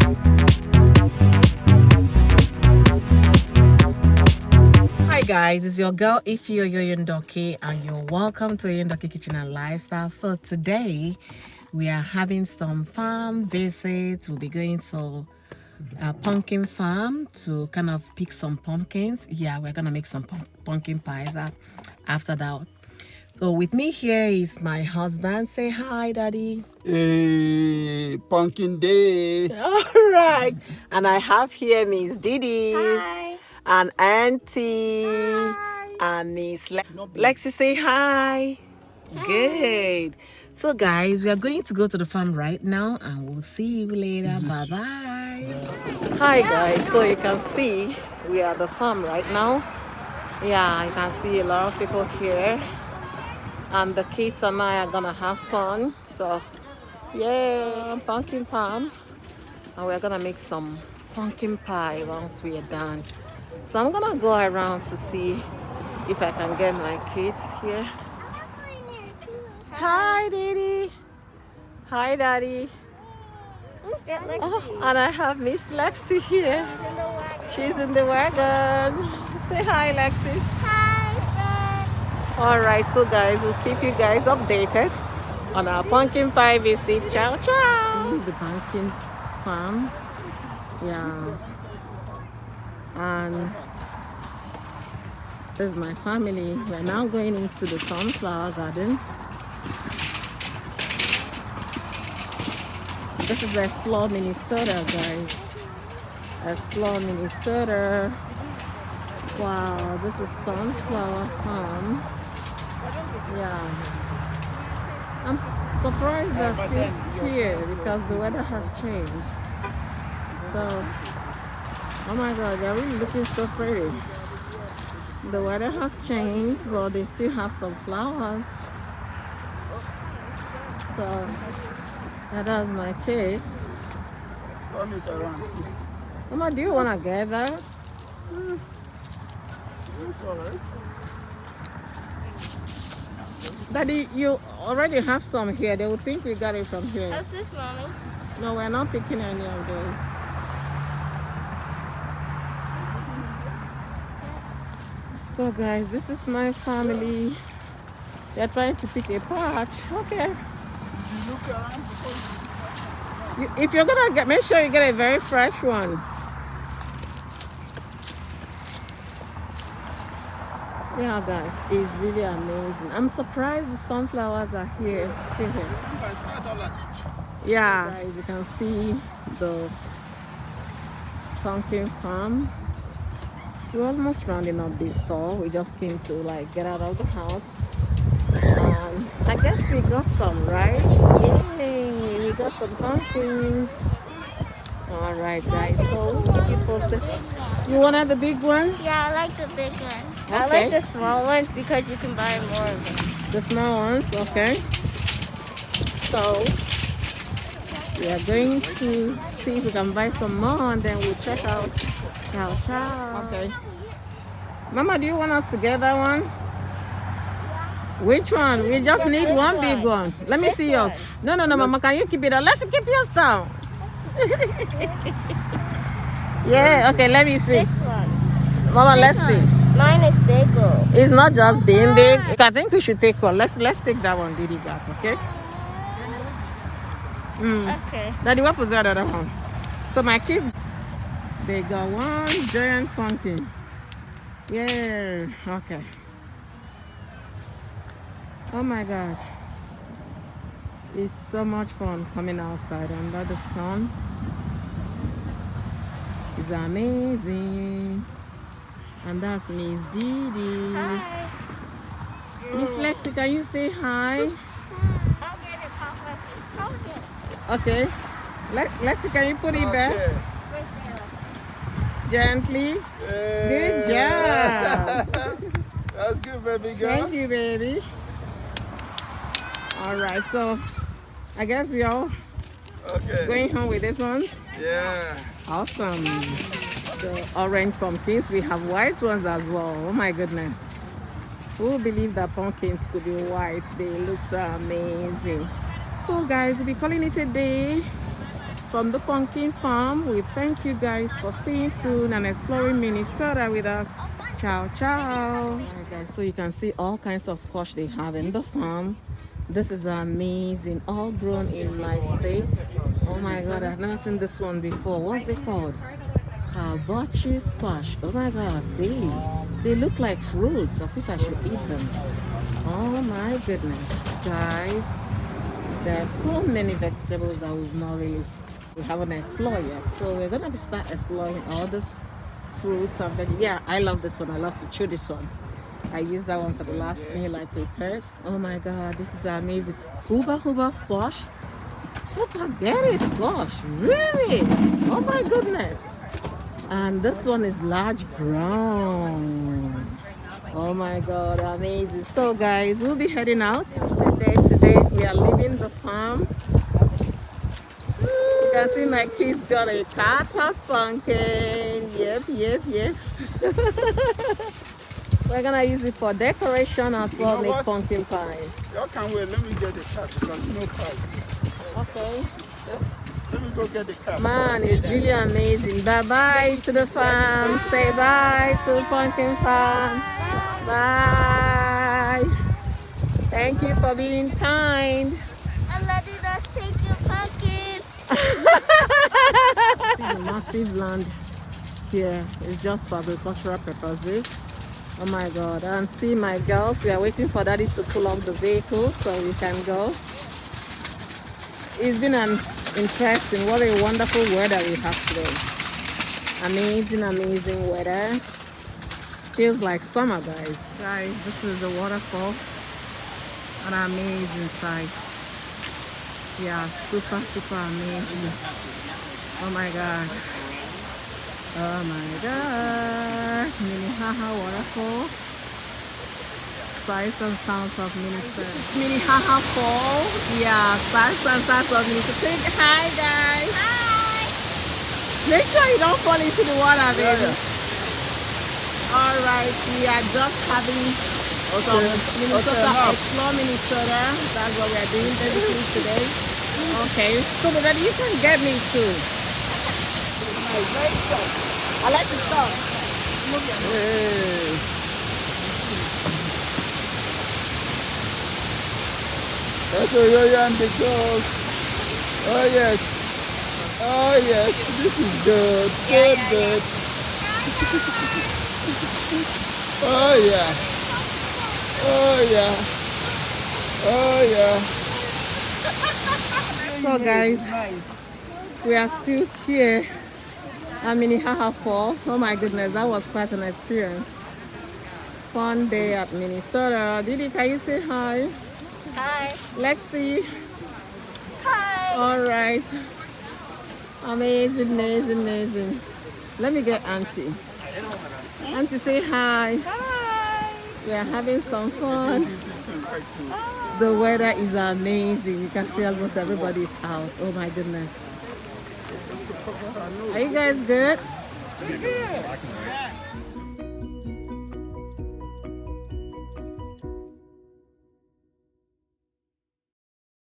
Hi guys, it's your girl Ify Oyondoke and you're welcome to Oyondoke Kitchen and Lifestyle. So today we are having some farm visits. We'll be going to a pumpkin farm to kind of pick some pumpkins. Yeah, we're gonna make some pumpkin pies after that. So with me here is my husband. Say hi, Daddy. Hey, pumpkin day. All right. And I have here Miss Didi. Hi. And Auntie. Hi. And Miss Lexi. Say hi. Good. So guys, we are going to go to the farm right now and we'll see you later. Bye-bye. Hi guys. So you can see we are at the farm right now. Yeah, you can see a lot of people here. And the kids and I are gonna have fun. So yeah, pumpkin farm. And we're gonna make some pumpkin pie once we are done. So I'm gonna go around to see if I can get my kids here. Hi, Daddy. Hi, Daddy. Oh, and I have Miss Lexi here. She's in the wagon. Say hi, Lexi. All right, so guys, we'll keep you guys updated on our pumpkin pie visit. Ciao, ciao. The pumpkin farm. Yeah. And this is my family. We're now going into the sunflower garden. This is Explore Minnesota, guys. Explore Minnesota. Wow, this is sunflower farm. Yeah. I'm surprised they're still here because the weather has changed. So, oh my God, they're really looking so pretty. The weather has changed, but they still have some flowers. So, that is my kids. Mama, do you want to get that? Daddy, you already have some here. They will think we got it from here. What's this, Mommy? No, we're not picking any of those. So guys, this is my family. They're trying to pick a patch. Okay. If you're gonna get, make sure you get a very fresh one. Yeah, guys, it's really amazing. I'm surprised the sunflowers are here. See here. Yeah, guys, you can see the pumpkin farm. We're almost rounding up this store. We just came to like get out of the house. I guess we got some, right? Yay! We got some pumpkins. All right, guys. So we'll keep you posted. You wanted the big one? Yeah, I like the big one. Okay. I like the small ones because you can buy more of them. The small ones, okay. So we are going to see if we can buy some more and then we'll check out. Ciao, ciao. Okay. Mama, do you want us to get that one? Which one? We just need one big one. Let me see yours. No, Mama, can you keep it up? Let's keep yours down. Yeah, okay, let me see. This one. Mama, This let's one. see. Mine is bigger. It's not just being big. I think we should take one. Let's take that one, Didi got, okay? Okay. Daddy, what was that other one? So my kids, they got one giant pumpkin. Yeah, okay. Oh my God. It's so much fun coming outside under the sun. It's amazing. And that's Miss Didi. Hi. Miss Lexi, can you say hi? I'll get it, Papa. I'll get it. Okay. Lexi, can you put it back? Right there. Gently. Good job. That's good, baby girl. Thank you, baby. All right, so I guess we all going home with this one. Yeah. Awesome. The orange pumpkins. We have white ones as well. Oh my goodness. Who would believe that pumpkins could be white? They look so amazing. So guys, we'll be calling it a day. from the pumpkin farm. We thank you guys for staying tuned and exploring Minnesota with us. Ciao, ciao. Alright guys, so you can see all kinds of squash they have in the farm. This is amazing, all grown in my state. Oh my god, I've never seen this one before. What's it called? Hibachi squash. Oh my god, see, they look like fruits, as if I should eat them. Oh my goodness, guys, there are so many vegetables that we haven't explored yet. So we're gonna start exploring all this fruits and veggies. Yeah, I love this one. I love to chew this one. I used that one for the last meal I prepared. Oh my god, this is amazing. Hooba squash, spaghetti squash, really? Oh my goodness. And this one is large brown. Oh my god, amazing. So guys, we'll be heading out today. We are leaving the farm. You can see my kids got a cart of pumpkin. Yep. We're gonna use it for decoration as well, know make what? pumpkin pie. Y'all can't wait. Let me get the cat because no car. Okay. Let me go get the cat. Man, it's really amazing. Bye-bye to the farm. Say bye to the pumpkin farm. Bye. Thank you for being kind. I'm letting us take your pumpkin. See the massive land here. It's just for agricultural purposes. Oh my god. And see my girls, we are waiting for daddy to pull up the vehicle so we can go. It's been an interesting, what a wonderful weather we have today. Amazing weather. Feels like summer, guys. Guys, this is the waterfall. An amazing sight. Yeah, super amazing. Oh my god. Oh my god. Minnehaha waterfall. Sights and sounds of Minnesota. Minnehaha Fall. Yeah, sights and sounds of Minnesota. Say hi, guys. Hi. Make sure you don't fall into the water, baby. Yeah. All right, we are just having some Minnesota, enough. explore Minnesota. That's what we are doing basically today. Okay, so that you can get me too. I like to stop. Hey. That's a yo and the girls. Oh yes. This is good. Good. Oh yeah. So guys, we are still here at Minnehaha Fall. Oh my goodness, that was quite an experience. Fun day at Minnesota. Didi, can you say hi? Hi. Lexi. Hi. All right. Amazing. Let me get Auntie. Auntie, say hi. Hi. We are having some fun. The weather is amazing. You can see almost everybody is out. Oh my goodness. Are you guys good?